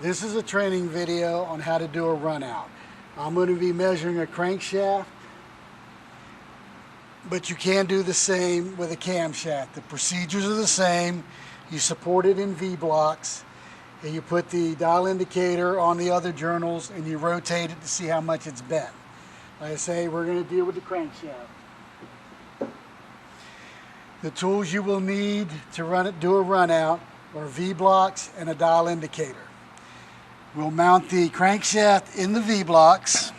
This is a training video on how to do a run out. I'm going to be measuring a crankshaft, but you can do the same with a camshaft. The procedures are the same. You support it in V-blocks, and you put the dial indicator on the other journals and you rotate it to see how much it's bent. Like I say, we're going to deal with the crankshaft. The tools you will need to do a run out are V-blocks and a dial indicator. We'll mount the crankshaft in the V-blocks.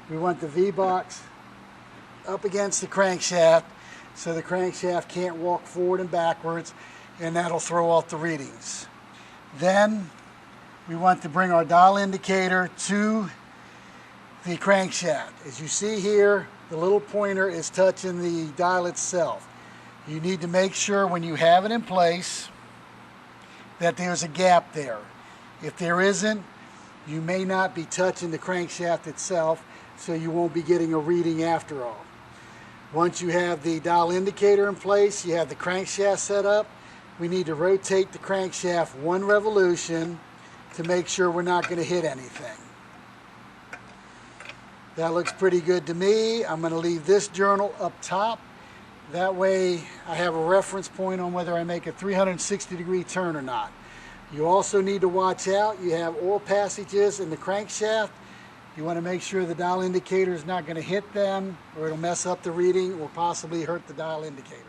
We want the V-blocks up against the crankshaft so the crankshaft can't walk forward and backwards, and that'll throw off the readings. Then we want to bring our dial indicator to the crankshaft. As you see here, the little pointer is touching the dial itself. You need to make sure when you have it in place that there's a gap there. If there isn't, you may not be touching the crankshaft itself, so you won't be getting a reading after all. Once you have the dial indicator in place, you have the crankshaft set up, we need to rotate the crankshaft one revolution to make sure we're not going to hit anything. That looks pretty good to me. I'm going to leave this journal up top. That way I have a reference point on whether I make a 360-degree turn or not. You also need to watch out. You have oil passages in the crankshaft. You want to make sure the dial indicator is not going to hit them, or it'll mess up the reading or possibly hurt the dial indicator.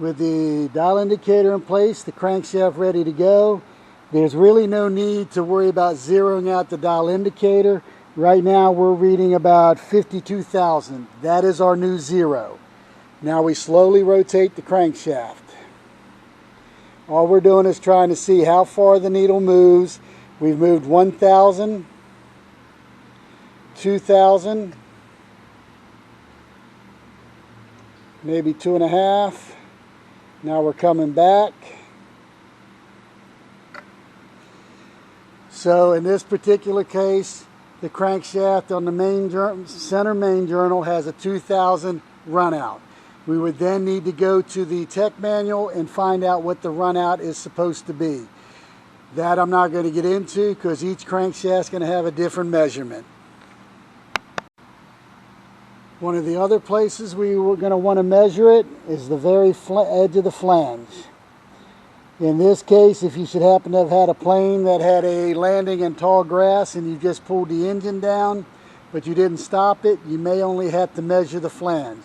With the dial indicator in place, the crankshaft ready to go, there's really no need to worry about zeroing out the dial indicator. Right now we're reading about 52,000. That is our new zero. Now we slowly rotate the crankshaft. All we're doing is trying to see how far the needle moves. We've moved 1,000, 2,000, maybe 2.5. Now we're coming back. So in this particular case, the crankshaft on the center main journal has a 2,000 run out. We would then need to go to the tech manual and find out what the run out is supposed to be. That I'm not going to get into because each crankshaft is going to have a different measurement. One of the other places we were going to want to measure it is the very edge of the flange. In this case, if you should happen to have had a plane that had a landing in tall grass and you just pulled the engine down, but you didn't stop it, you may only have to measure the flange.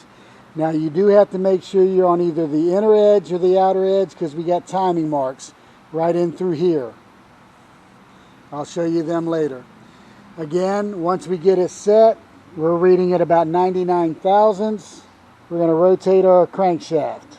Now you do have to make sure you're on either the inner edge or the outer edge because we got timing marks right in through here. I'll show you them later. Again, once we get it set, we're reading at about 99 thousandths. We're going to rotate our crankshaft.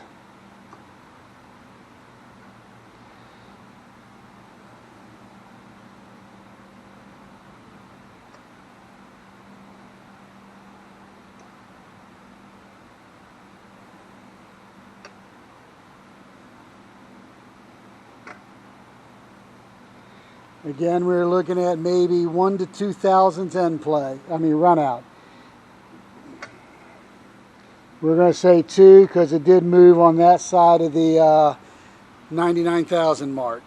Again, we're looking at maybe 1 to 2 thousandths run out. We're going to say 2 because it did move on that side of the 99,000 mark.